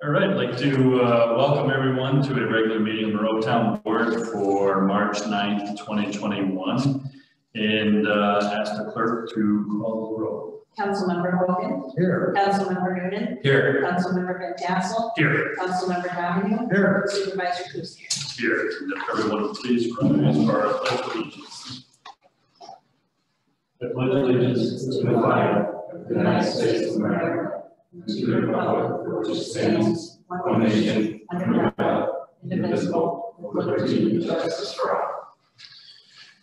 All right, I'd like to welcome everyone to a regular meeting of the Monroe Town Board for March 9th, 2021, and ask the clerk to call the roll. Councilmember Hogan. Here. Councilmember Noonan. Here. Councilmember Van Tassel. Here. Councilmember Domingue. Here. Supervisor Kusiak. Here. And if everyone please rise for our pledge of allegiance. I pledge allegiance to the flag of the United States of America, and to the republic for which it stands, one nation, under God, indivisible, with liberty and justice for all.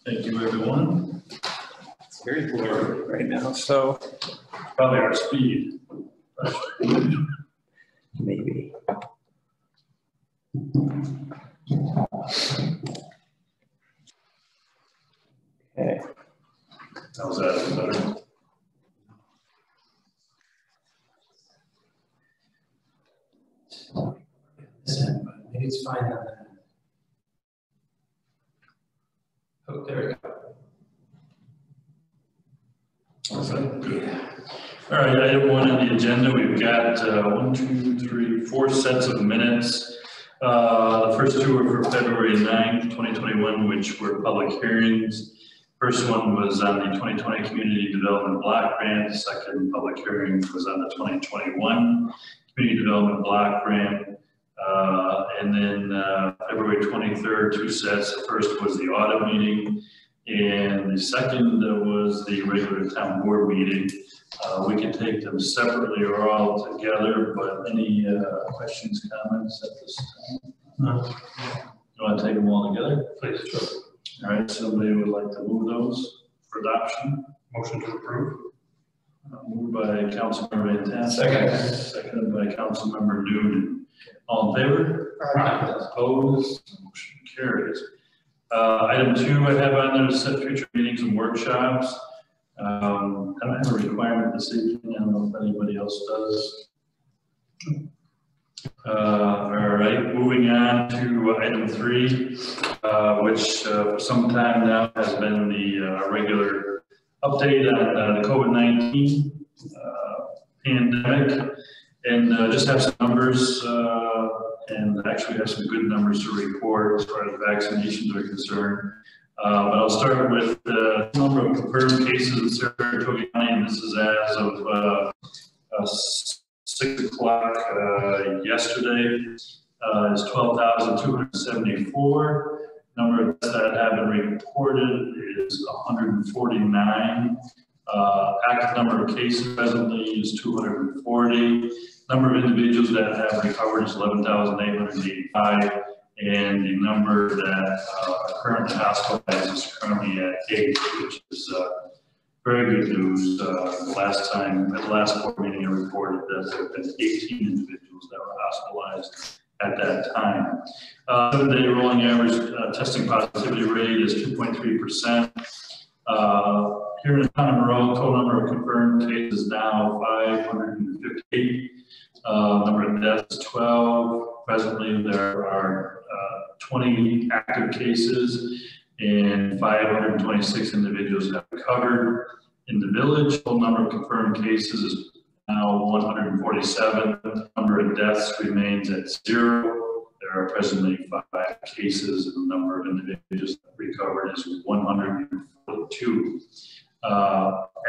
Thank you, everyone. It's very blurry right now, so Probably our speed. maybe. Okay. How's that better? Maybe it's fine on that. Oh, there we go. How's that? Good. All right, item 1 on the agenda, we've got 1, 2, 3, 4 sets of minutes. The first 2 are for February 9th, 2021, which were public hearings. First one was on the 2020 Community Development Block Grant. The second public hearing was on the 2021 Community Development Block Grant. And then February 23rd, 2 sets. The first was the audit meeting, and the second was the regular town board meeting. We can take them separately or all together, but any questions, comments at this time? No. You want to take them all together? Please. Sure. All right, somebody would like to move those for adoption? Motion to approve. Moved by Councilmember Van Tassel. Second. Seconded by Councilmember Noonan. All in favor? Aye. Opposed? Motion carries. Item 2 I have on there is set future meetings and workshops. I don't have a requirement this evening. I don't know if anybody else does. All right, moving on to item 3, which for some time now has been the regular update on the COVID-19 pandemic, and just have some numbers, and actually have some good numbers to report as far as vaccinations are concerned. But I'll start with the number of confirmed cases in Saratoga County, and this is as of 6 o'clock yesterday. Is 12,274. Number of deaths that have been reported is 149. Active number of cases presently is 240. Number of individuals that have recovered is 11,885. And the number that are currently hospitalized is currently at 8, which is very good news. The last board meeting I reported that there have been 18 individuals that were hospitalized at that time. 7-day rolling average testing positivity rate is 2.3%. Here in the town of Monroe, total number of confirmed cases now 558. Number of deaths 12. Presently there are 20 active cases and 526 individuals have recovered. In the village, total number of confirmed cases is now 147. Number of deaths remains at 0. There are presently 5 cases, and the number of individuals that recovered is 142.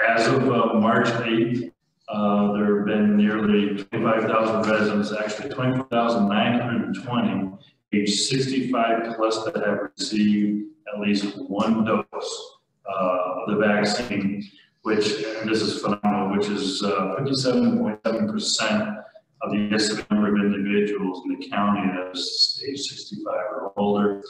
As of March 8th, there have been nearly 25,000 residents, actually 24,920, age 65 plus, that have received at least 1 dose of the vaccine, which, and this is phenomenal, which is 57.7% of the estimated number of individuals in the county that is age 65 or older.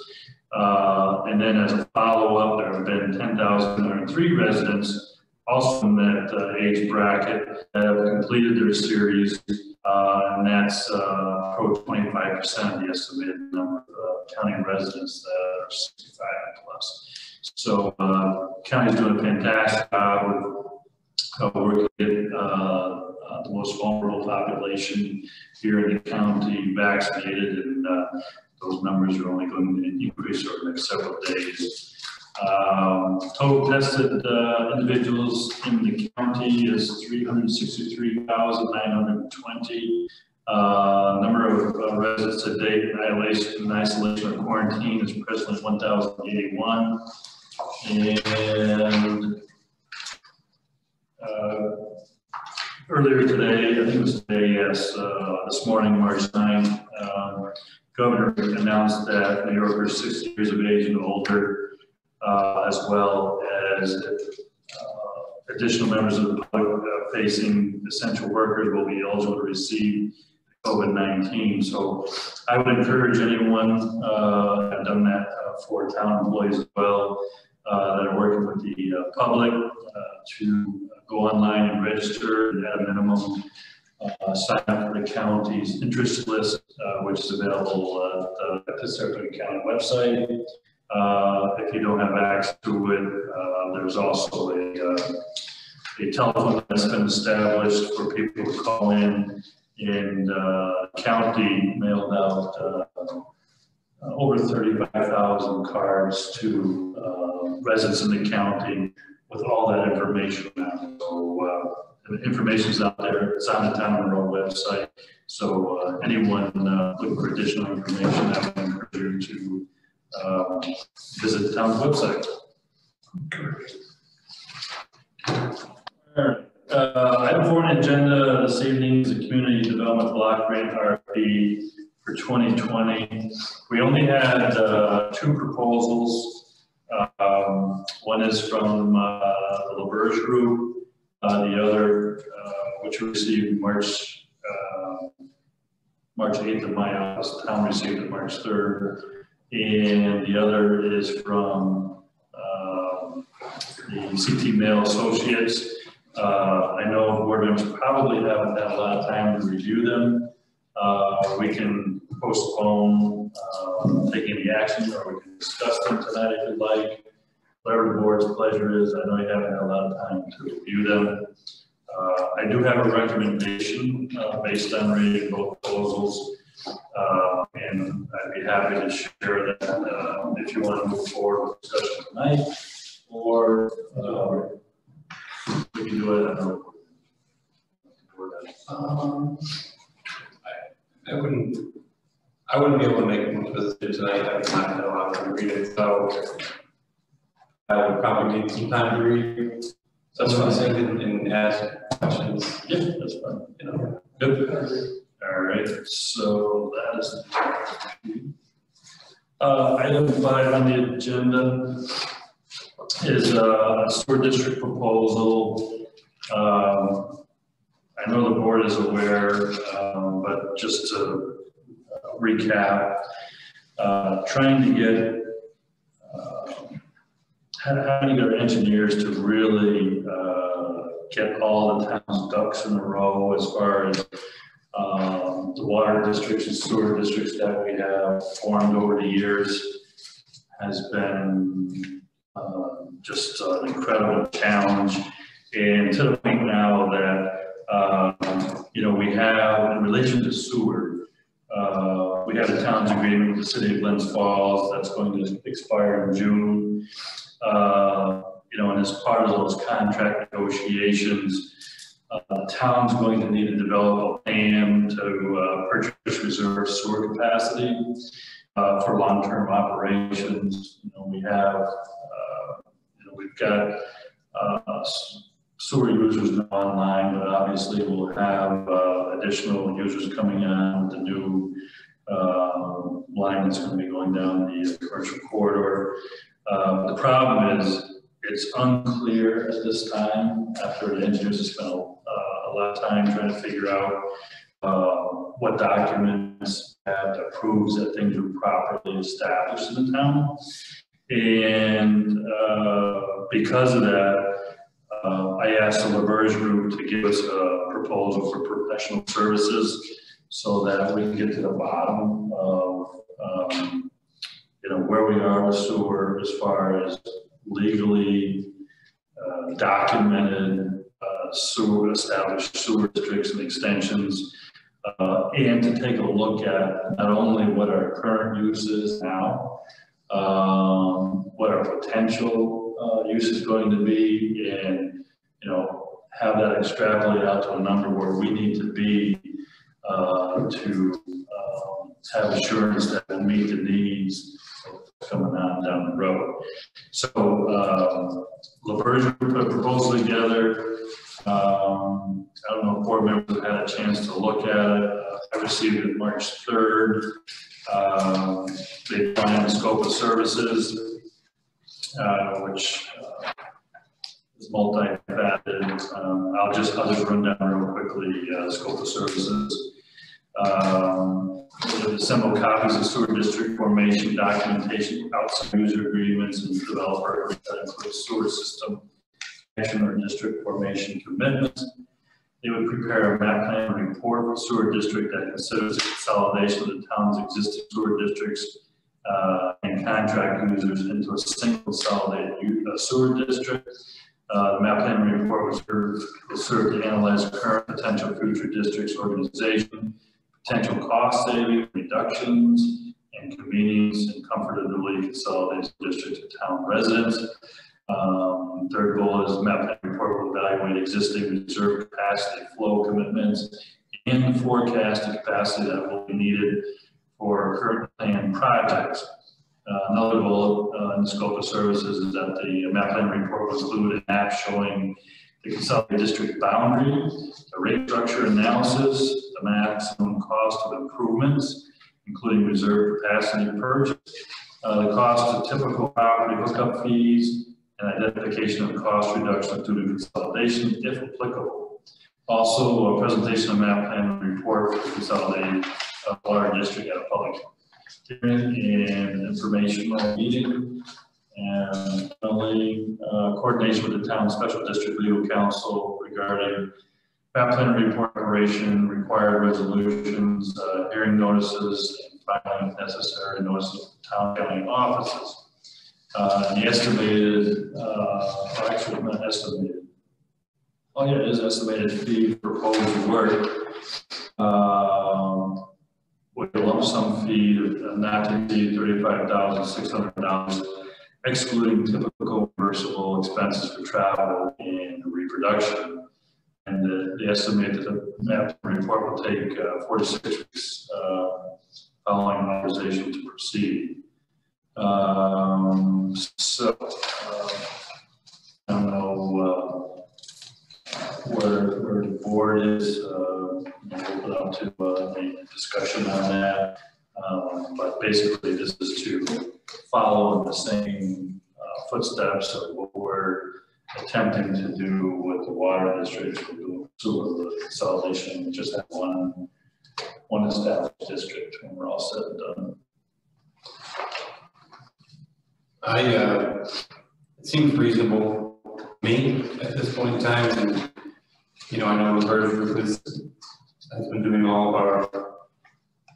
And then as a follow-up, there have been 10,003 residents also in that age bracket that have completed their series, and that's approach 25% of the estimated number of county residents that are 65 and plus. So county's doing a fantastic job of working with the most vulnerable population here in the county vaccinated, and those numbers are only going to increase over the next several days. Total tested individuals in the county is 363,920. Number of residents to date in isolation or quarantine is presently 1,081. And earlier today, I think it was today, yes, this morning, March 9th, Governor announced that New Yorkers 60 years of age and older, as well as additional members of the public facing essential workers will be eligible to receive COVID-19. So I would encourage anyone, I've done that for town employees as well, that are working with the public to go online and register and at a minimum sign up for the county's interest list, which is available at the Saratoga County website. If you don't have access to it, there's also a telephone that's been established for people to call in, and county mailed out over 35,000 cards to residents in the county with all that information on. So the information's out there. It's on the Town Monroe website. So anyone looking for additional information, I would encourage you to visit the town's website. All right. Item 4 on the agenda this evening is the Community Development Block Grant RFP for 2020. We only had 2 proposals. One is from the LaBerge Group, the other, which we received March 8th in my office. The town received it March 3rd. And the other is from the CT Mail Associates. I know board members probably haven't had a lot of time to review them. We can postpone taking any action, or we can discuss them tonight if you'd like. Whatever the board's pleasure is. I know you haven't had a lot of time to review them. I do have a recommendation based on reading both proposals. And I'd be happy to share that if you want to move forward with discussion tonight, or we can do it at another. I wouldn't be able to make a decision tonight. I would not know how to read it, so I would probably need some time to read. So that's what I'm saying, and ask questions. Yeah, that's fine. You know, good. All right, so that is item 5 on the agenda is a sewer district proposal. I know the board is aware, but just to recap, trying to get having to get engineers to really get all the town's ducks in a row as far as the water districts and sewer districts that we have formed over the years has been just an incredible challenge. And to the point now that, you know, we have, in relation to sewer, we have a town's agreement with the city of Glens Falls that's going to expire in June. You know, and as part of those contract negotiations, the town's going to need to develop a plan to purchase reserve sewer capacity for long-term operations. You know, we have, you know, we've got sewer users now online, but obviously we'll have additional users coming on with the new line that's going to be going down the commercial corridor. The problem is it's unclear at this time, after the engineers have spent a lot of time trying to figure out what documents that proves that things were properly established in the town. And because of that, I asked the LaBerge Group to give us a proposal for professional services so that we can get to the bottom of you know, where we are with sewer as far as legally documented sewer, established sewer districts and extensions, and to take a look at not only what our current use is now, what our potential use is going to be, and you know, have that extrapolate out to a number where we need to be to have assurance that will meet the needs coming on down the road. So, LaBerge put a proposal together. I don't know if board members have had a chance to look at it. I received it March 3rd. They define the scope of services, which is multifaceted. I'll just run down real quickly the scope of services. Assemble copies of sewer district formation documentation, outside user agreements, and developer that includes sewer system action or district formation commitments. They would prepare a map plan report for sewer district that considers the consolidation of the town's existing sewer districts and contract users into a single consolidated sewer district. The map plan report will serve to analyze current potential future districts organization, potential cost saving, reductions, and convenience and comfortability consolidated districts to town residents. Third goal is the map plan report will evaluate existing reserve capacity flow commitments and forecast the capacity that will be needed for current planned projects. Another goal in the scope of services is that the map plan report will include a map showing the consolidated district boundary, the rate structure analysis, the maximum cost of improvements, including reserve capacity purchase, the cost of typical property hookup fees, and identification of cost reduction due to consolidation, if applicable. Also, a presentation of map plan report for consolidated water district at a public hearing and informational meeting. And finally, coordination with the town special district legal counsel regarding map plan report preparation, required resolutions, hearing notices, and filing if necessary notices of town county offices. The estimated, actually not estimated. Oh yeah, it is estimated fee for proposed work. With a lump sum fee of not to exceed $35,600, excluding typical reimbursable expenses for travel and reproduction. And the estimate that the map report will take 4 to 6 weeks following authorization to proceed. I don't know where the board is. We'll open up to a discussion on that. But basically, this is to follow in the same footsteps of what we're attempting to do with the water districts. We're doing sewer consolidation, just have one established district when we're all said and done. It seems reasonable to me at this point in time, and I know the Bird Group has been doing all of our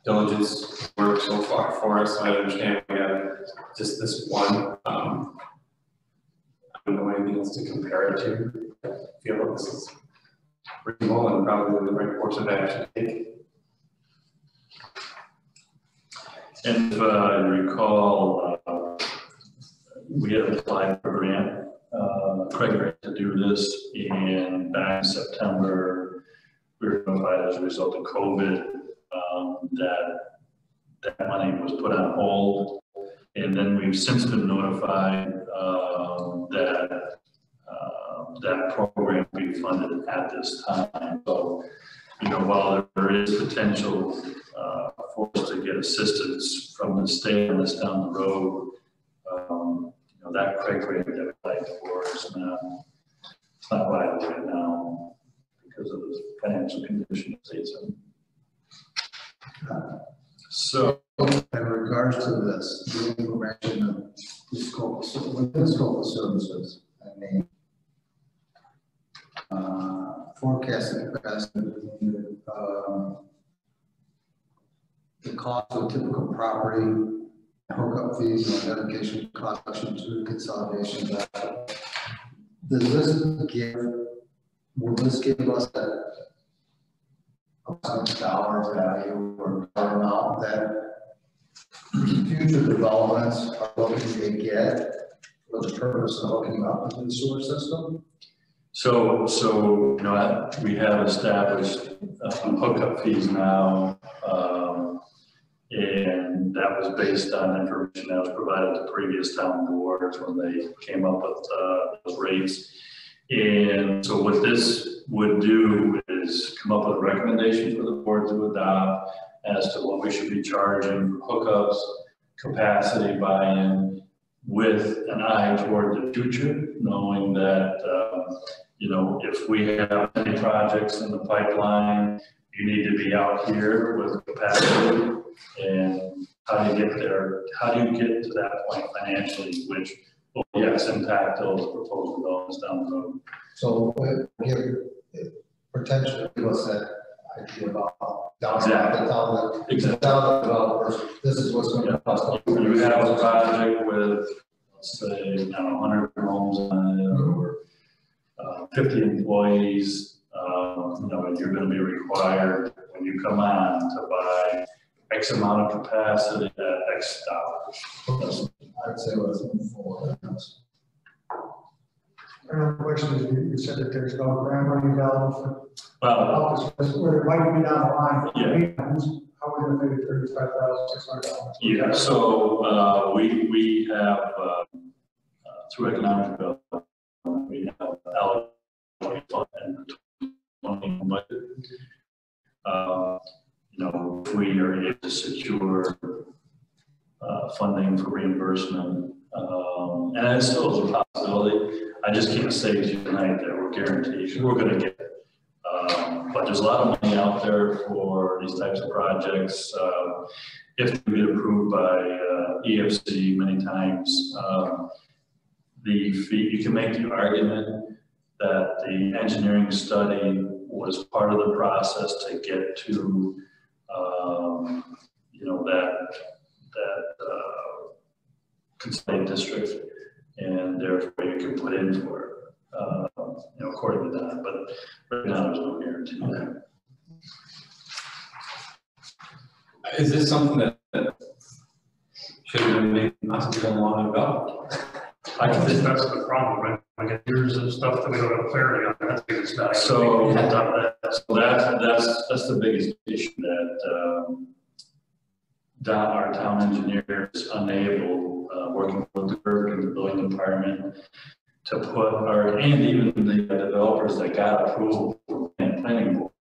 diligence work so far for us. So I understand we have just this one. I don't know anything else to compare it to. I feel like this is reasonable and probably the right course of action to take. And if I recall, we had applied for a grant, Craig grant, to do this, and back in September, we were notified as a result of COVID that money was put on hold, and then we've since been notified that program will be funded at this time. So, while there is potential for us to get assistance from the state on this down the road, that Craig grant that we applied for is not viable right now because of the financial condition the state's in. So, in regards to this, the information of the scope of services, I mean, forecasting capacity, the cost of typical property, hookup fees, and dedication cost to consolidation. Will this give us that $1,000 value or amount that future developments are looking to get for the purpose of hooking up into the sewer system? So we have established hookup fees now, is based on information that was provided to previous town boards when they came up with those rates. And so what this would do is come up with a recommendation for the board to adopt as to what we should be charging for hookups, capacity buy-in, with an eye toward the future, knowing that, you know, if we have any projects in the pipeline, you need to be out here with capacity. And how do you get there? How do you get to that point financially, which will, yes, impact those proposed developments down the road? So give potentially give us that idea about down Exactly. the down developers, this is what's going to cost. You have a project with, let's say, I don't know, 100 homes on it, or 50 employees, you know, you're going to be required when you come on to buy X amount of capacity at X dollars. I'd say let's move forward. Another question is, you said that there's no grant money available Well, for office, where it might be down the line. Yeah. How are we gonna pay $35,600? yeah, so we have, through economic development, we have allocated fund and budget. You know, if we are able to secure funding for reimbursement, and it still is a possibility. I just can't say to you tonight that we're guaranteed we're going to get it. But there's a lot of money out there for these types of projects. If they get approved by EFC many times, the fee, you can make the argument that the engineering study was part of the process to get to, you know, that consolidated district, and therefore you can put in for it, you know, according to that. But right now there's no guarantee there. Is this something that should have been made not too long ago? I think that's the problem, right? We get years of stuff that we don't have clarity on. That's the biggest value. So that's the biggest issue, that our town engineer is unable, working with the Kirk and the building department, to put, and even the developers that got approval for planning board,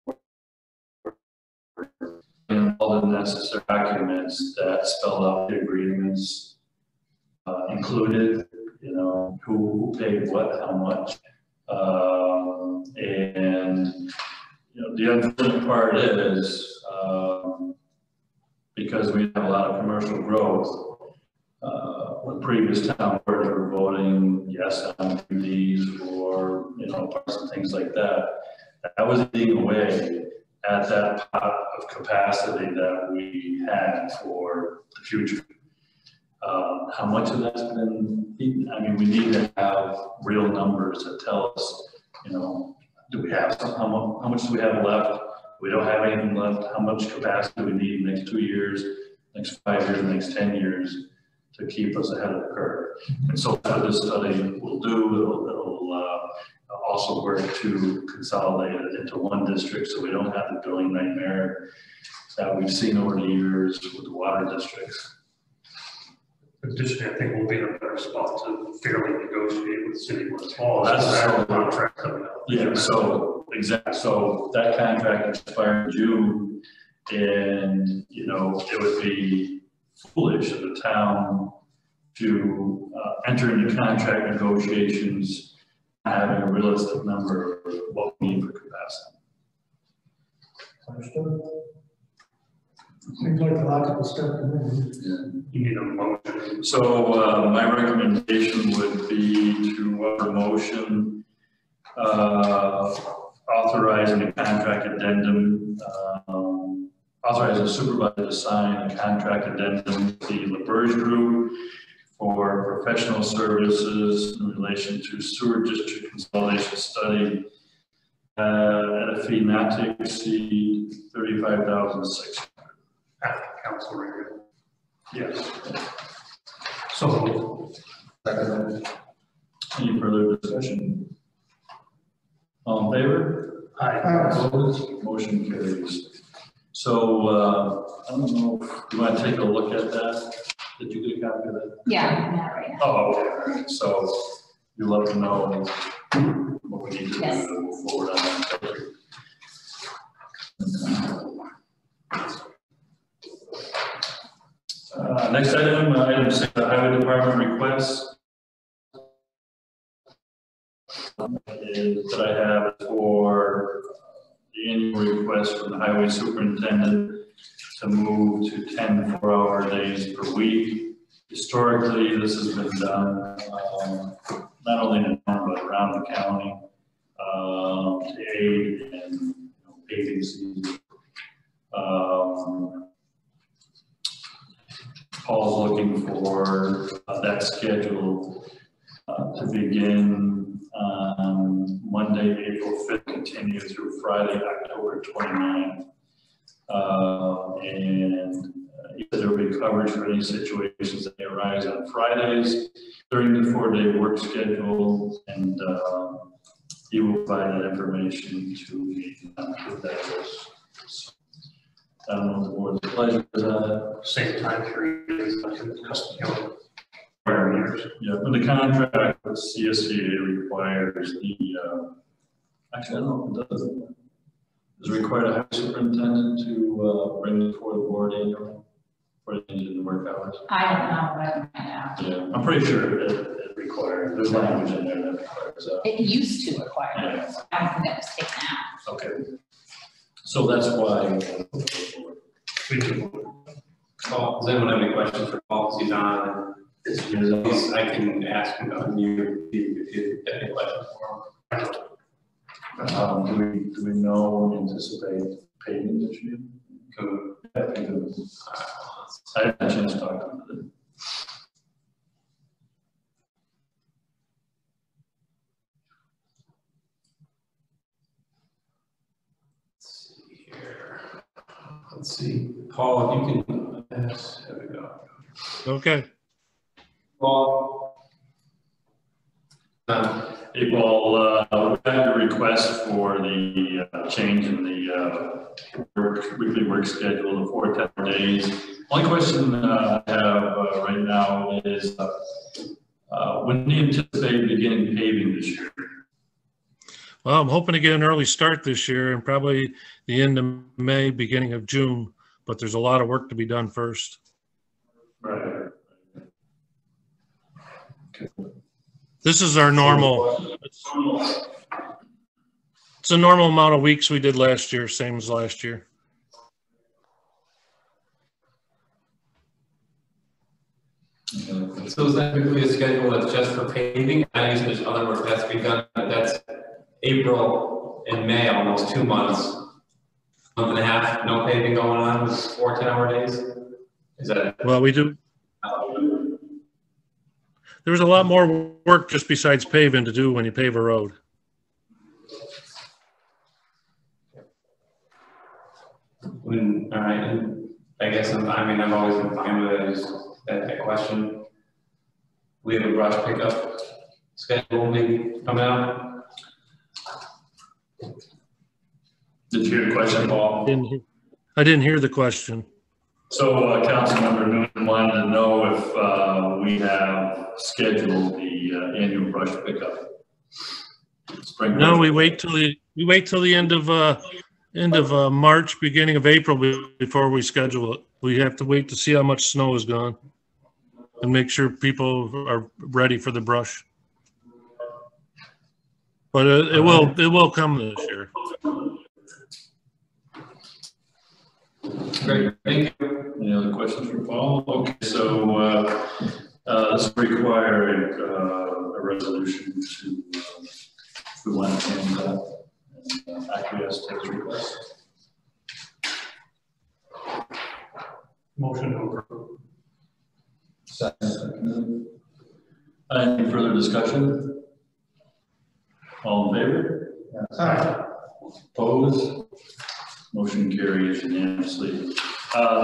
and all the necessary documents that spell out the agreements, included, you know, who paid what, how much. And, you know, the unfortunate part is, because we have a lot of commercial growth, when previous town boards were voting yes on PDs or, you know, parks and things like that, that was eating away at that pot of capacity that we had for the future. How much of that's been eaten? I mean, we need to have real numbers that tell us, you know, do we have some, how much do we have left? We don't have anything left. How much capacity do we need next 2 years, next 5 years, next 10 years to keep us ahead of the curve? And so what this study will do, it'll also work to consolidate it into one district, so we don't have the billing nightmare that we've seen over the years with the water districts. Additionally, I think we'll be in a better spot to fairly negotiate with city when it's all. That's our so- contract coming up. Yeah, so, exactly, so that contract expired in June, and, you know, it would be foolish of the town to enter into contract negotiations having a realistic number of what we need for capacity. Understood. Seems like a logical step to me. You need a motion. So my recommendation would be to a motion authorizing a contract addendum, authorizing the supervisor to sign a contract addendum with the LaBerge Group for professional services in relation to sewer district consolidation study at a fee not to exceed $35,600. After council review. Yes. So Second. Any further discussion? All in favor? I, Opposed? Motion carries. So, I don't know, if you want to take a look at that? Did you get a copy of that? Yeah, I'm not right now. Oh, okay, all right. So you let me know what we need to do Yes. to move forward on that. Next item, item 6, the highway department request. Is that I have for the annual request from the highway superintendent to move to 10 4-hour days per week. Historically, this has been done not only in town but around the county to aid in paving season. Paul's looking for that schedule to begin Monday, April 5th, continue through Friday, October 29th. And he said there will be coverage for any situations that may arise on Fridays during the 4-day work schedule, and he will provide that information to me. I don't know what the board's pleasure is on that. Same time period as like in the custom county prior years. Yeah, but the contract with CSCA requires the, actually, I don't know if it does. Does it require a highway superintendent to bring it before the board annually for the end of the work hours? I don't know, but I can find out. Yeah, I'm pretty sure it requires, there's language in there that requires that. It used to require it, Yeah. so I don't think that was taken out. Okay. So that's why. We can, Paul, does anyone have any questions for Paul? He's on. I can ask him about you if you have any questions for him. Do we know, anticipate paving this year? Cool. I think it was, I had a chance to talk to him. Let's see here. Let's see, Paul, if you can, yes, there we go. Okay. Paul. Hey, Paul, we had a request for the change in the weekly work schedule to 4 10 days. Only question I have right now is when do you anticipate beginning paving this year? Well, I'm hoping to get an early start this year and probably the end of May, beginning of June, but there's a lot of work to be done first. Right. Okay. This is our normal. It's a normal amount of weeks we did last year, same as last year. So is that typically a schedule that's just for paving? I use this other work that's been done, but that's April and May, almost 2 months, month and a half, no paving going on with 4 10-hour days? Is that? Well, we do. There's a lot more work just besides paving to do when you pave a road. All right, and I guess I've always been fine with it, just that question. We have a brush pickup schedule maybe coming out. Did you hear the question, Paul? I didn't hear the question. So Councilmember Newman wanted to know if we have scheduled the annual brush pickup. Spring. No, we wait till the end of March, beginning of April before we schedule it. We have to wait to see how much snow is gone and make sure people are ready for the brush. But it will come this year. Great, thank you. Any other questions for Paul? Okay, so this will require a resolution to, if we want to change that, and acquiesce to his request. motion to approve. Second. Any further discussion? All in favor? Aye. Opposed? Motion carries unanimously.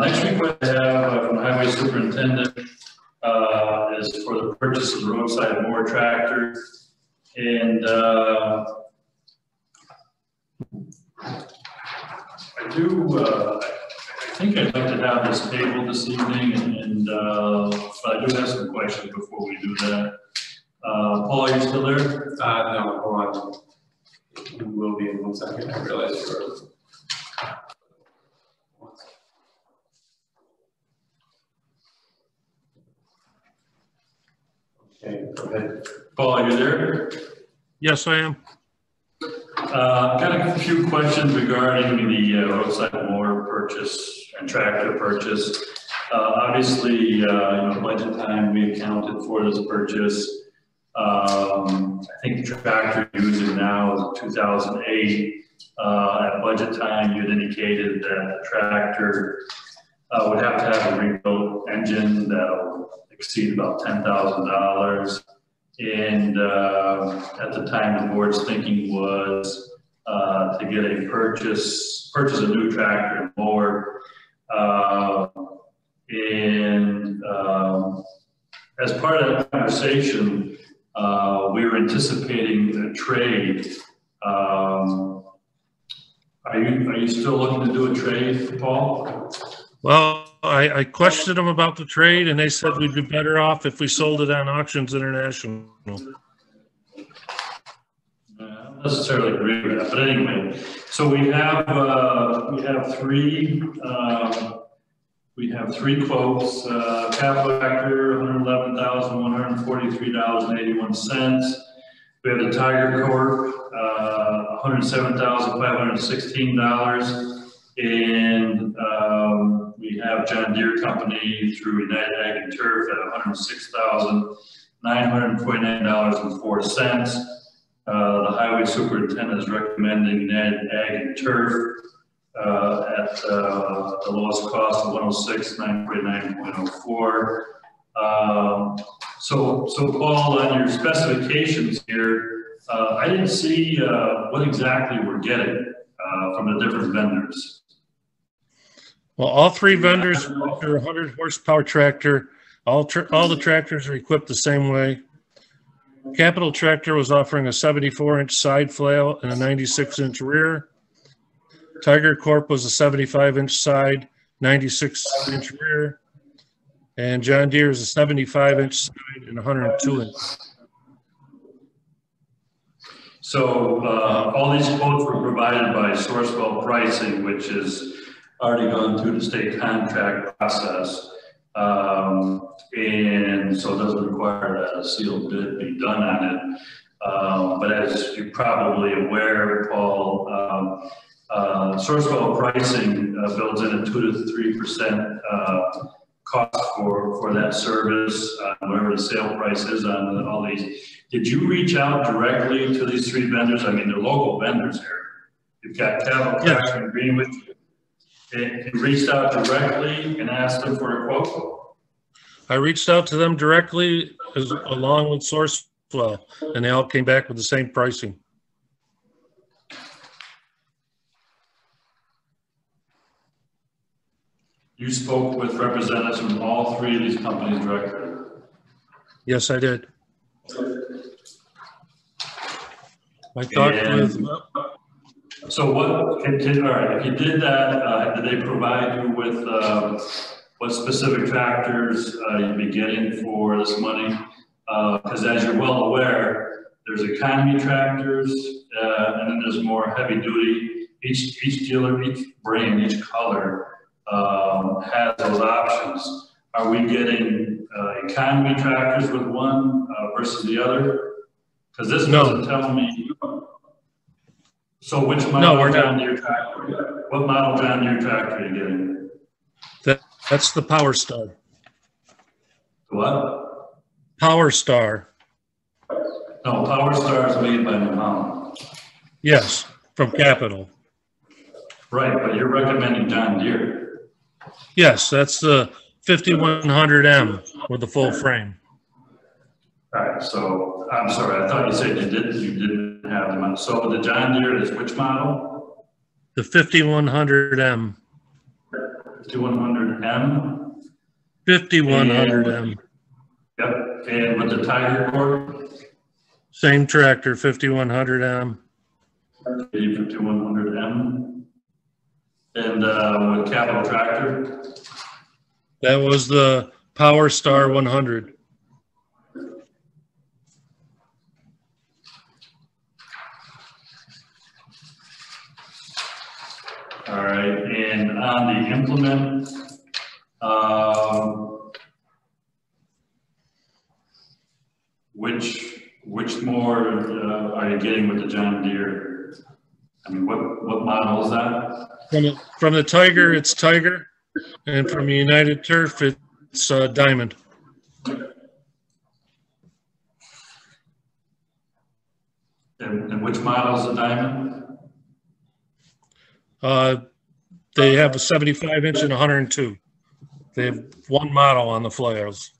Next request I have from the highway superintendent is for the purchase of the roadside mower tractor. And I think I'd like to have this table this evening but I do have some questions before we do that. Paul, are you still there? No, hold on. You will be in 1 second, I realize you're. Okay, go ahead. Paul, are you there? Yes, I am. Got a few questions regarding the roadside mower purchase and tractor purchase. Obviously, budget time, we accounted for this purchase. I think the tractor you're using now is 2008. At budget time, you had indicated that the tractor would have to have a rebuilt engine that will exceed about $10,000. And at the time, the board's thinking was to get purchase a new tractor and mower. As part of that conversation, we were anticipating a trade. Are you still looking to do a trade, Paul? Well, I questioned them about the trade, and they said we'd be better off if we sold it on Auctions International. I don't necessarily agree with that, but anyway. So we have three quotes. Capital tractor, $111,143.81. We have the Tiger Corp, $107,516. And we have John Deere Company through United Ag and Turf at $106,949.04. The highway superintendent is recommending United Ag and Turf at the lowest cost of $106,949.04. So Paul, on your specifications here, I didn't see what exactly we're getting from the different vendors. Well, all three vendors are 100 horsepower tractor. All the tractors are equipped the same way. Capital Tractor was offering a 74-inch side flail and a 96-inch rear. Tiger Corp was a 75-inch side, 96-inch rear. And John Deere is a 75-inch side and 102-inch. So all these quotes were provided by Sourcewell Pricing, which has already gone through the state contract process. And so it doesn't require that a sealed bid be done on it. But as you're probably aware, Paul, Sourcewell Pricing builds in a 2 to 3% cost for that service, whatever the sale price is on all these. Did you reach out directly to these three vendors? I mean, they're local vendors here. You've got Capital Tractor in Greenwich. You reached out directly and asked them for a quote? I reached out to them directly along with Sourcewell, and they all came back with the same pricing. You spoke with representatives from all three of these companies directly? Yes, I did. I talked with... So all right, if you did that, did they provide you with what specific tractors you'd be getting for this money? Because as you're well aware, there's economy tractors, and then there's more heavy duty. Each dealer, each brand, each color has those options. Are we getting economy tractors with one versus the other? Because this doesn't tell me. So which model John Deere tractor? What model John Deere tractor are you getting? That's the Power Star. What? Power Star. No, Power Star is made by New Holland. Yes, from Capital. Right, but you're recommending John Deere. Yes, that's the 5100M with the full frame. All right, so I'm sorry, I thought you said you didn't have them. So the John Deere is which model? The 5100M. 5100M? 5100M. Yep, and with the Tiger Corp? Same tractor, 5100M. 5100M. And with Capital Tractor, That was the Power Star 100. all right, and on the implement, which more are you getting with the John Deere? I mean, what model is that? From the Tiger, it's Tiger, and from United Turf, it's Diamond. And which model is the Diamond? They have a 75-inch and 102. They have one model on the flyers.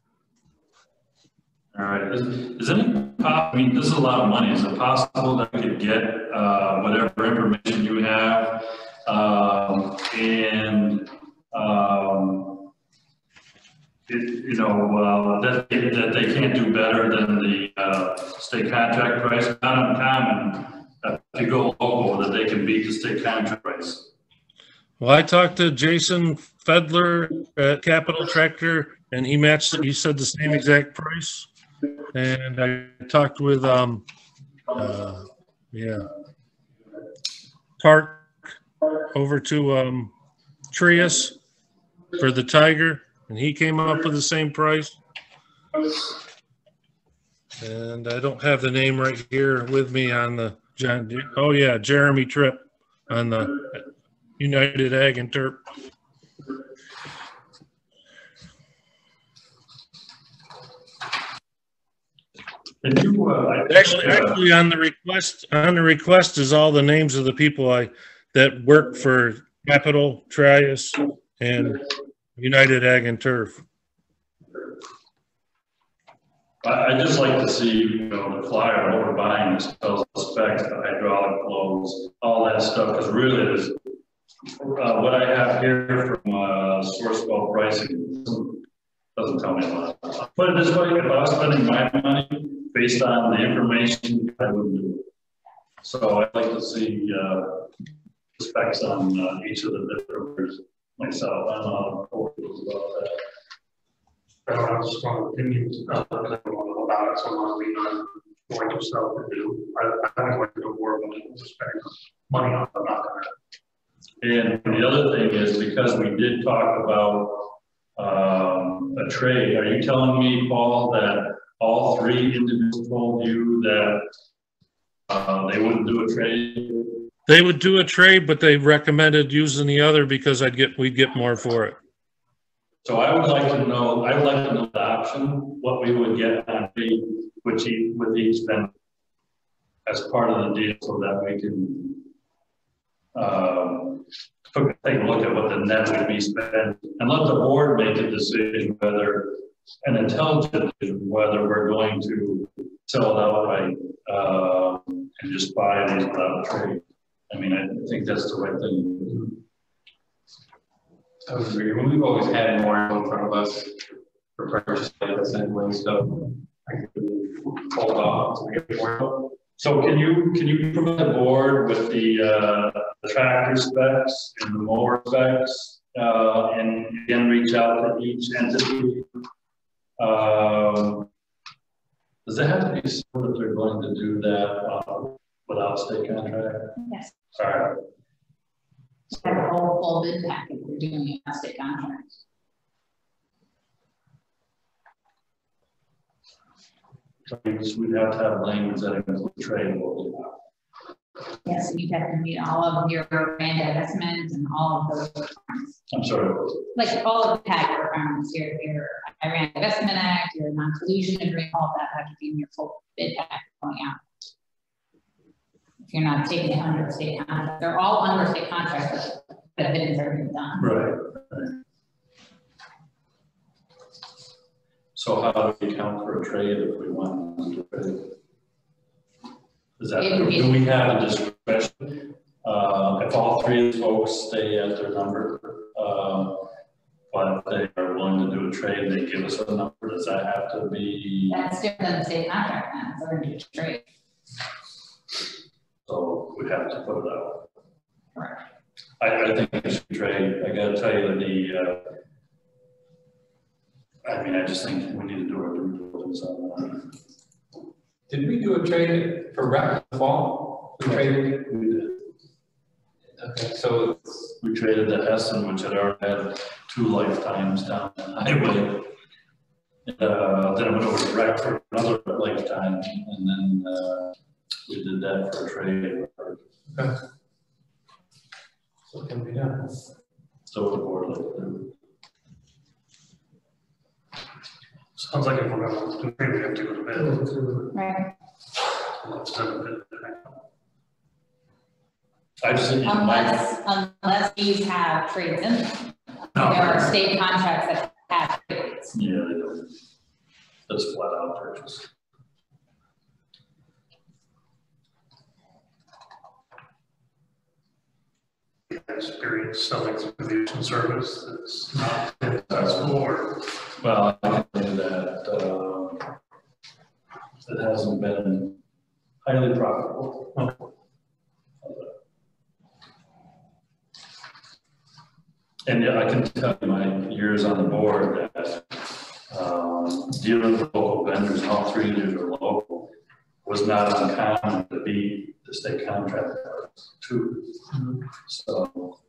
All right, is any, I mean, this is a lot of money. Is it possible that we could get whatever information you have you know, that they can't do better than the state contract price? Not uncommon if you go local that they can beat the state contract price. Well, I talked to Jason Fedler at Capital Tractor, and he matched it. He said the same exact price. And I talked with, Park over to Trius for the Tiger, and he came up with the same price. And I don't have the name right here with me on the John Deere. Oh yeah, Jeremy Tripp on the United Ag and Turf. Actually, on the request is all the names of the people that work for Capital, Trius, and United Ag and Turf. I just like to see, you know, the flyer over buying this tells the specs, the hydraulic flows, all that stuff, because really it is what I have here from Sourcewell pricing doesn't tell me a lot. Put it this way, if I was spending my money based on the information, I wouldn't do it. So I'd like to see the specs on each of the different myself. I don't know how to about that. I don't have a strong opinion about it, so I'm not really not going to sell to do. I think like to do more than to spend money on. I'm not gonna. And the other thing is, because we did talk about a trade, are you telling me, Paul, that all three individuals told you that they wouldn't do a trade? They would do a trade, but they recommended using the other because we'd get more for it. So I would like to know the option, what we would get on with each vendor as part of the deal, so that we can take a look at what the net would be spent, and let the board make a decision whether an intelligent decision whether we're going to sell it outright and just buy these without a trade. I mean, I think that's the right thing to do. I would agree. When we've always had more in front of us for purchase like this anyway, so I could hold off until we get more. So can you provide the board with the tractor specs and the mower specs, and again reach out to each entity? Does it have to be so that they're going to do that without state contract? Yes. Sorry. It's like a whole full bid package. We're doing it on state contracts. So we'd have to have language that includes trade. Yes, and you have to meet all of your brand investments and all of those requirements. I'm sorry. Like all of the tag requirements, your Iran Investment Act, your non-collusion agreement, all of that have to be in your full bid package going out. If you're not taking it under state contract, they're all under state contracts, but bidding's already done. Right. So how do we count for a trade if we want to trade? Is that, do we have a discretion? If all three of the folks stay at their number, but if they are willing to do a trade, they give us a number, does that have to be? That's different than the state contract, then. It's going to do a trade. So we have to put it out. Correct. I think it should trade. I gotta tell you I mean, I just think we need to do our due diligence on that. Did we do a trade for rec in the fall? We traded? We did. Okay, so We traded the Hessen, which had already had 2 lifetimes down the highway. Then it went over to rec for another lifetime, and then we did that for a trade. okay. So it can be done. So the board like to do. Sounds like if we're going to do, we have to go to bed. Right. Let's send a bid. I just think you might. Unless these have trades in them. No. There are state contracts that have trades. Yeah, they do. That's flat out purchase. Experience selling aviation service that's not successful or. Well, I can say that it hasn't been highly profitable. And yeah, I can tell you my years on the board that dealing with local vendors, and all 3 years are local, was not uncommon to beat the state contract too. So.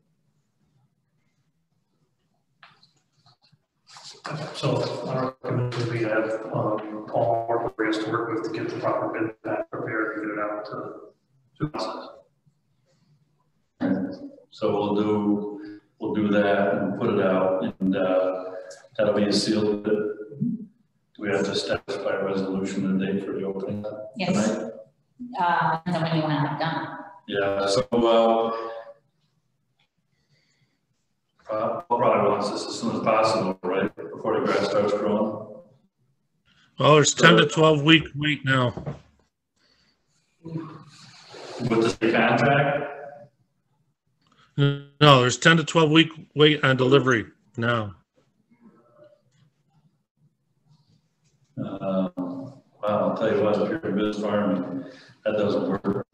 So our recommendation we have Paul work with us to work with to get the proper bid back prepared and get it out to us. So we'll do that and put it out, and that'll be a sealed bid. Do we have to establish by resolution and date for the opening Yes. tonight? And then when you want to have done. Yeah, so probably wants this as soon as possible, right, before the grass starts growing. Well, there's 10 to 12 week wait now. With the state contract? No, there's 10 to 12 week wait on delivery now. Well, I'll tell you what, if you're a business farm, that doesn't work.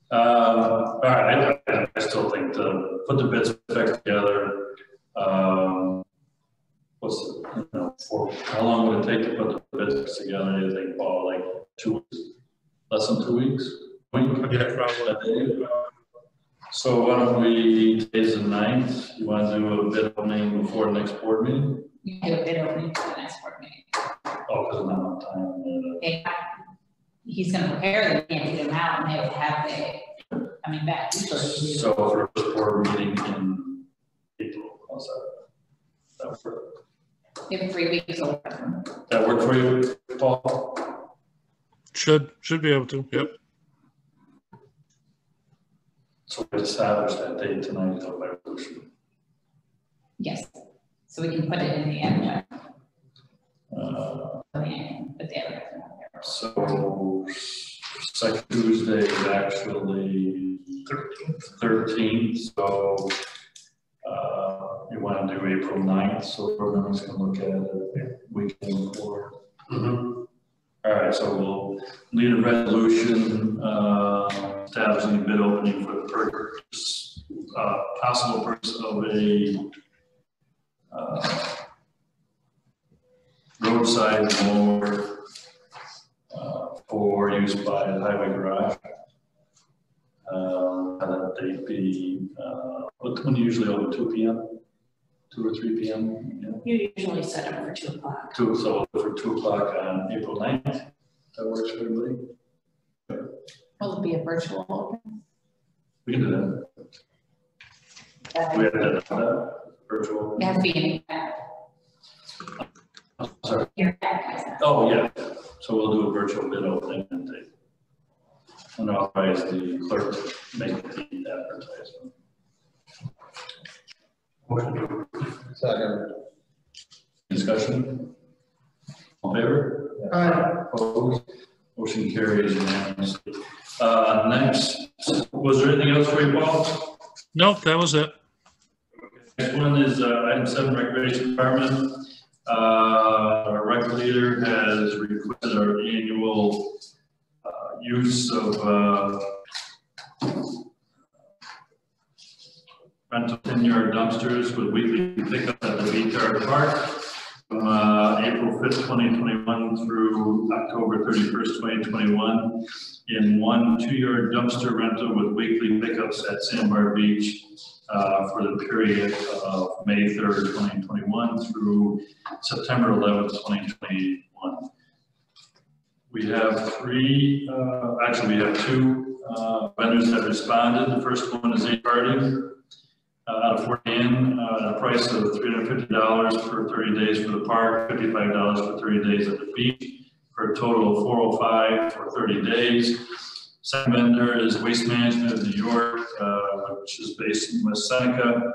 All right, I still think to put the bids back together, how long would it take to put the bids together? You think, Paul, like 2 weeks, less than 2 weeks? Yeah, probably. So why don't we, today's the 9th, you want to do a bid opening before the next board meeting? You can do a bid opening for the next board meeting. Oh, because I'm not on time. He's going to prepare them, and get them out, and they would have the coming back. So for this board meeting in April, how's that? That work? You have 3 weeks over. That work for you, Paul? Should be able to, yep. So we established that date tonight by resolution. Yes. So we can put it in the end. But so second Tuesday is actually 13th. So you want to do April 9th. So we're just going to look at it weekend before. All right. So we'll need a resolution establishing a bid opening for the purchase, possible purchase of a roadside mower for use by the highway garage. That date be, when you usually open 2 p.m., 2 or 3 p.m. Yeah. You usually set up for 2 o'clock. So for 2 o'clock on April 9th. That works for everybody? Will it be a virtual open? We can do that. We have to do that. Virtual. It has to be in Sorry. your advertisement. Oh, yeah. So we'll do a virtual bid opening and authorize the clerk to make the advertisement. Second. Discussion? All in favor? Opposed? Motion carries unanimously. Next, was there anything else for you, Paul? Nope, that was it. Next one is item 7, Recreation Department. Our rec leader has requested our annual use of rental 10-yard dumpsters with weekly pickup at the V-Car Park from April 5th, 2021 through October 31st, 2021, in 1 2-yard dumpster rental with weekly pickups at Sandbar Beach for the period of May 3rd, 2021 through September 11th, 2021. We have three, actually we have two vendors that responded. The first one is A Party out of Fort Ann, a price of $350 for 30 days for the park, $55 for 30 days at the beach, for a total of $405 for 30 days. Second vendor is Waste Management of New York, which is based in West Seneca,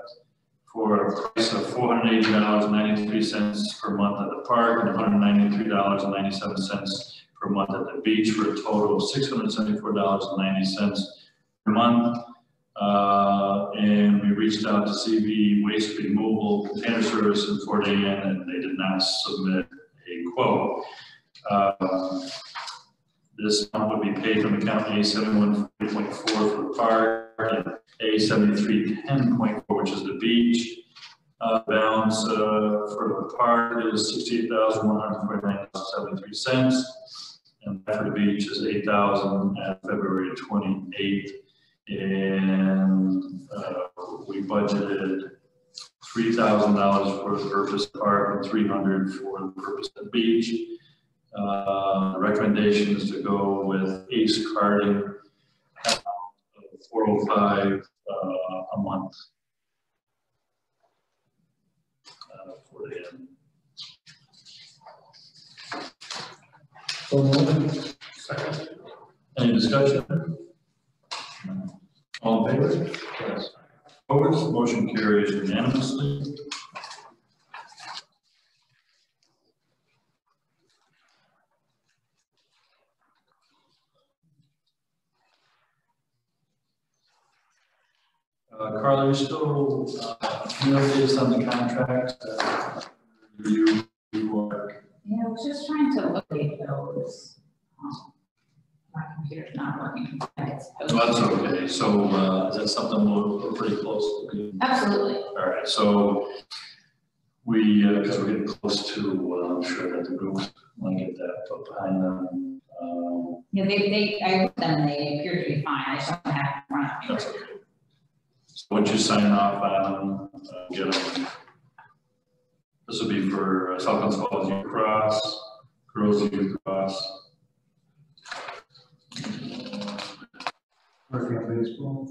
for a price of $480.93 per month at the park and $193.97 per month at the beach, for a total of $674.90 per month. And we reached out to CV Waste Removal Container Service in Fort Ann, and they did not submit a quote. This amount would be paid from account A7140.4 for the park and A7310.4, which is the beach. Balance for the park is $68,149.73, and for the beach is $8,000 at February 28th. And we budgeted $3,000 for the purpose of the park and $300 for the purpose of the beach. The recommendation is to go with Ace Carding at $405 a month for the end. So moved. Second. Any discussion? All in favor? Yes. Opposed? Motion carries unanimously. Carla, are you still updates on the contract? You are. Yeah, I was just trying to locate those. My computer's not working. That's okay. So is that something we're pretty close to? Absolutely. All right. So we, because we're getting close to, I'm sure that the groups want to get that put behind them. Yeah, I looked them and they appear to be fine. I just don't have them in front of me. That's okay. So once you sign off on get them. This will be for Southlands Falls Youth Cross, Girls Youth Cross. Baseball.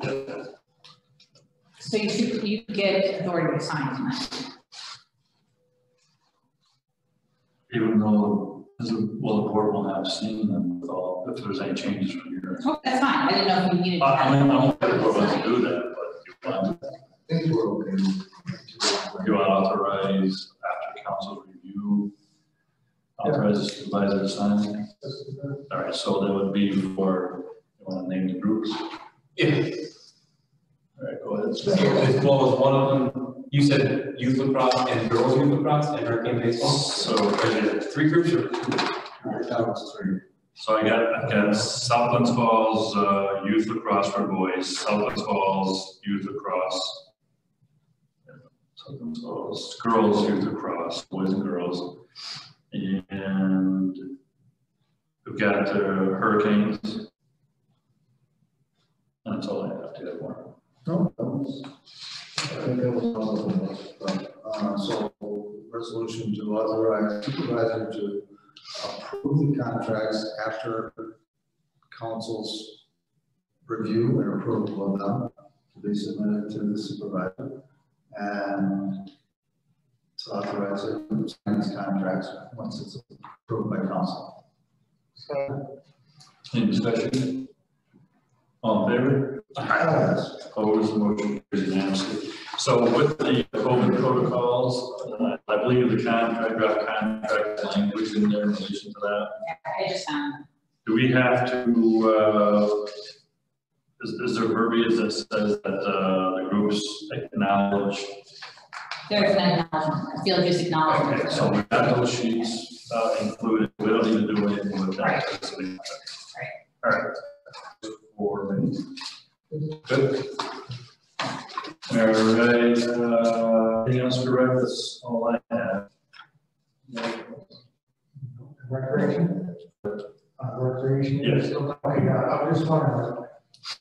So you get authority to sign tonight. Even though, well, the board will have seen them with all, if there's any changes from your. Oh, that's fine. I didn't know if you needed to. I mean, I don't think the board wants to do that, but I think we're okay. you want to authorize after council review, authorize the supervisor to sign. All right, so that would be for, you want to name the groups? Yeah. All right, go ahead. As well as one of them, you said youth lacrosse and girls youth lacrosse and hurricane baseball. So Three groups or two? That was three. So I got Southlands Falls Youth Lacrosse for boys, Southlands Falls Youth Lacrosse, Southlands Falls Girls Youth Lacrosse, boys and girls, and we've got Hurricanes. That's all I have to have more. No, that was, I think that was all of us. So resolution to authorize supervisor to approve the contracts after council's review and approval of them to be submitted to the supervisor, and to authorize it to sign these contracts once it's approved by council. Any discussion? All in favor? Yes. Opposed, motion carries unanimously. So with the COVID protocols, I believe the contract, draft contract language in there in relation to that. Yeah, I just found them. Do we have to, is there verbiage that says that the groups acknowledge? There's an acknowledgement, field use acknowledgement. Okay, so we got those sheets included. We don't need to do anything with that. Right. All right. For me. Good. All Brett, that's all I have. Recreation? Recreation? Yes. Okay, I was just wondering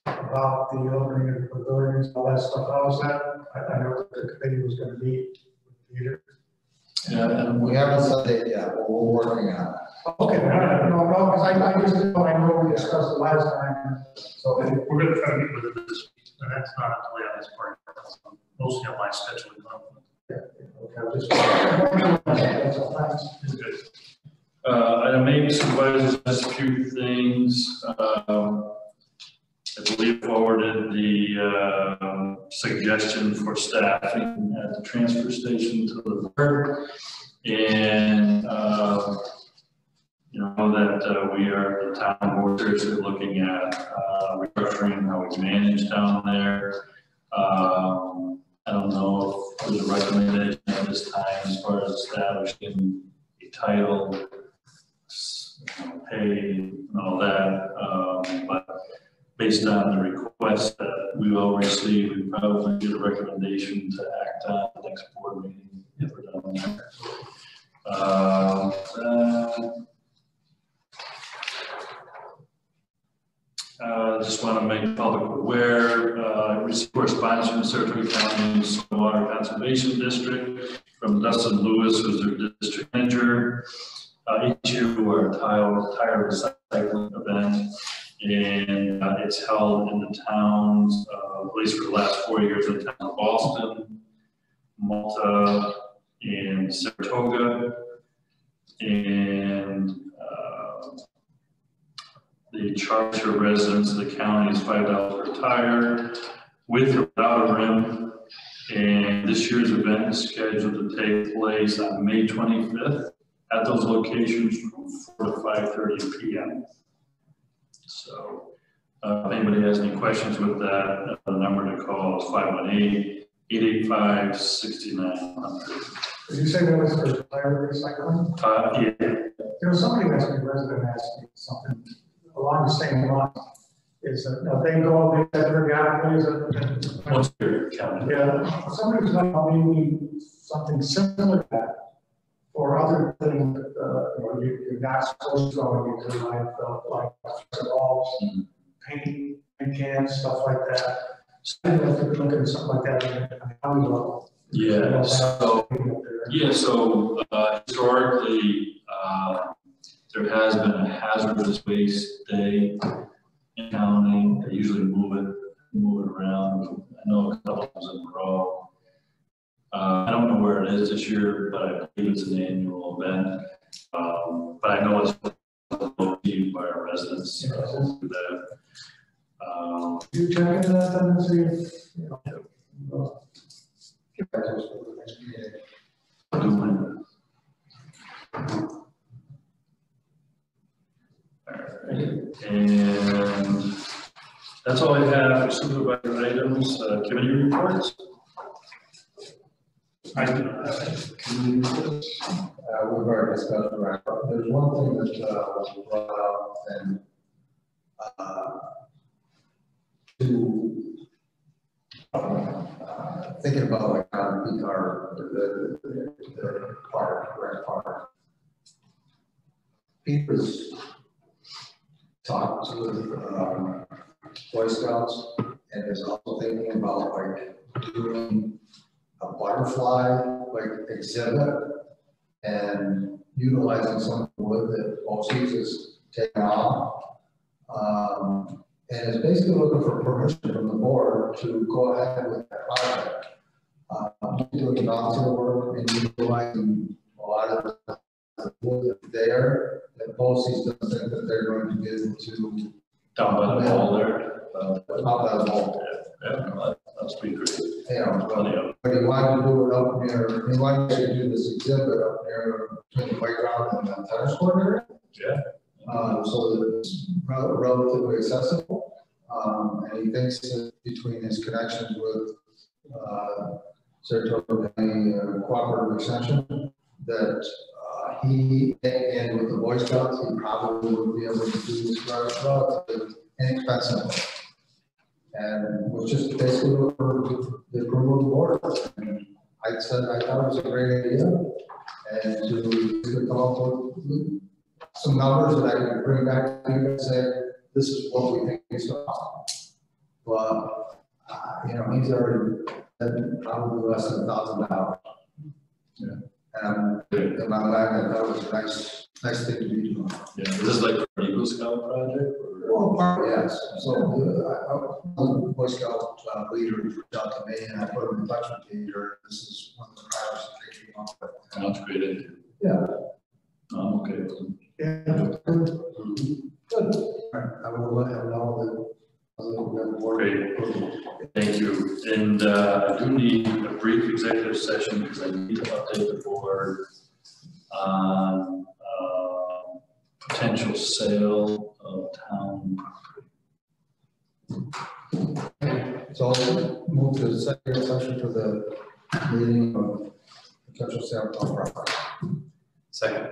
about the opening of the pavilions, all that stuff. How was that? I know that the committee was gonna meet with Peter. Yeah, and We haven't set it yet, but we're working on it. Okay, no, because I just didn't know, I know we discussed it last time, so. We're gonna try to meet with it this week, and that's not until on this part, mostly on my scheduling. Item 8, supervisors, just a few things. I believe forwarded the suggestion for staffing at the transfer station to the board. And you know that we are the town board seriously looking at restructuring how we manage down there. I don't know if there's a recommendation at this time as far as establishing a title, pay, and all that. But based on the request that we all received, we probably get a recommendation to act on the next board meeting if we're done there. Just want to make the public aware, I received correspondence from the Saratoga County Stormwater Conservation District from Dustin Lewis, who's their district manager. Each year we are a tire recycling event, and it's held in the towns, at least for the last 4 years, in the town of Boston, Malta, and Saratoga. And the charge for residents of the county is $5 per tire, with or without a rim. And this year's event is scheduled to take place on May 25th at those locations from 4 to 5:30 p.m. So if anybody has any questions with that, the number to call is 518-885-6900. Did you say that was for tire recycling? Yeah. There was somebody that's a resident asked me something along the same line. Is that they go, they have their guys. What's your county? Yeah, somebody's going maybe something similar to that for other things that you're not supposed to go into, like balls, paint cans, stuff like that. So I don't know if you're looking at something like that at the county level. Yeah, so historically, there has been a hazardous waste day in county. They usually move it around. I know a couple times in a row. I don't know where it is this year, but I believe it's an annual event. But I know it's received by our residents. Do that. You check into that and see if, get back to us for the next meeting. And that's all I have for supervisor items. Committee reports. I do not have any committee reports. We've already discussed around. There's one thing that was brought up, and thinking about like on the car, the park, Grant Park. Peter's talked to Boy Scouts and is also thinking about like doing a butterfly like exhibit and utilizing some of the wood that OCs is taken off. And is basically looking for permission from the board to go ahead with that project. Doing volunteer work and utilizing a lot of the wood there that BOCES doesn't think that they're going to be able to. Down by the wall there. Out by the wall. Yeah, that's pretty great. Yeah, but he wanted to do it up near, he wanted to do this exhibit up near between the playground and the tennis court area. Yeah. So that it's relatively accessible. And he thinks that between his connections with Saratoga County Cooperative Extension, that he and with the Boy Scouts, he probably would be able to do this relatively inexpensively. And was just basically for the approval of the board. And I said, I thought it was a great idea, and to come up with some numbers that I can bring back to you and say, this is what we think is going to cost. But, you know, he's already, probably less than $1,000. Yeah. And in my mind, that was a nice thing to be doing. Yeah, is this like an Eagle Scout project? Or? Well, yes, so, the Boy Scout leader reached out to me, and I put him in touch with Peter. This is one of the priorities that they came up with. That's a great idea. Yeah. I'm okay with it. Yeah. Good. All right, I will let him know that. Great. Thank you. And I do need a brief executive session because I need to update the board on potential sale of town property. So I'll move to the second session for the meeting of potential sale of property. Second.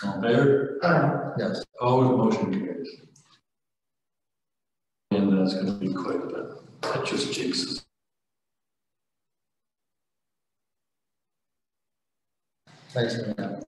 All in favor? Yes. Opposed, motion carries. And that's going to be quick, but that just jinxes. Thanks, man.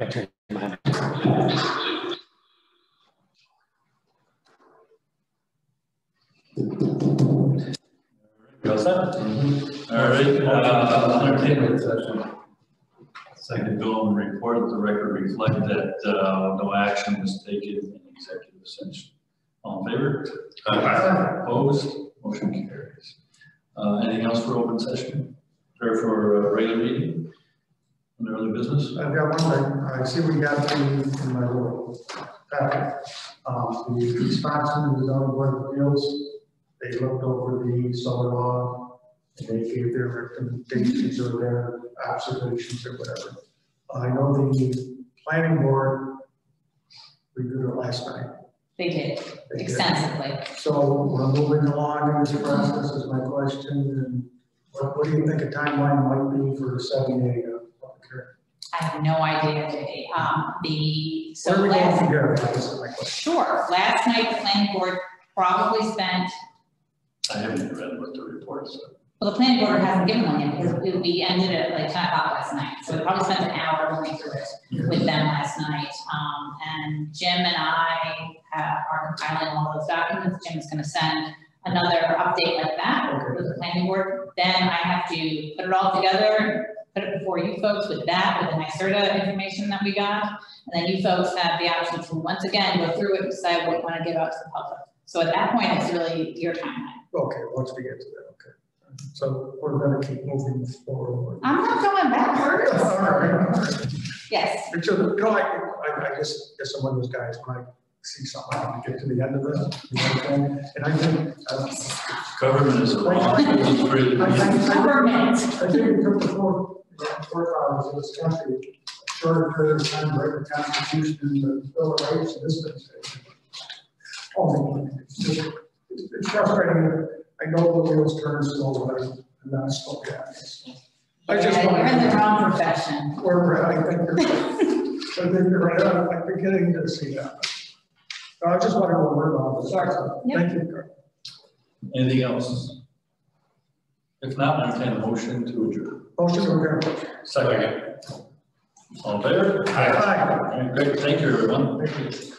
You all set? All right, entertainment session. Second, go and report the record reflect that no action was taken in executive session. All in favor? Opposed? Motion carries. Anything else for open session? Or for a regular meeting? Under other business? I've got one thing. I see we got in my little packet. The response to the zoning board of appeals, they looked over the solar law and they gave their recommendations or their observations or whatever. I know the planning board reviewed it last night. They did extensively. So we're moving along in this process is my question. And what do you think a timeline might be for setting a public hearing? I have no idea, JD. Where are we going from here? This is my question. Sure. Last night, the planning board probably spent, I haven't read what the report said. well, the planning board hasn't given one yet because we ended at like 10 o'clock last night. So we probably spent an hour going through it with them last night. And Jim and I are compiling all those documents. Jim's going to send another update like that with the planning board. Then I have to put it all together, put it before you folks with that, with the NYSERDA information that we got. And then you folks have the option to once again go through it and decide what you want to give out to the public. So at that point, it's really your timeline. Okay, once we get to that, okay. So we're going to keep moving forward. I'm not going backwards. All right. Yes. Because, you know, I guess I'm one of those guys when I see something, I want to get to the end of it. You know what I'm saying? And I think Government is wrong. Government. I think it took the forefathers of this country a shorter period of time to write the Constitution and the Bill of Rights and this thing. Oh, it's frustrating. I know the wheels turn slow, but I'm not slow yet. I just Yeah, want you're in the wrong profession. I think you're right. I'm beginning to see that. I just want to go over all this. Sure. Yep. Thank you. Anything else? If not, entertain a motion to adjourn. Motion to adjourn. Second. All in favor? Aye. All right, great. Thank you, everyone. Thank you.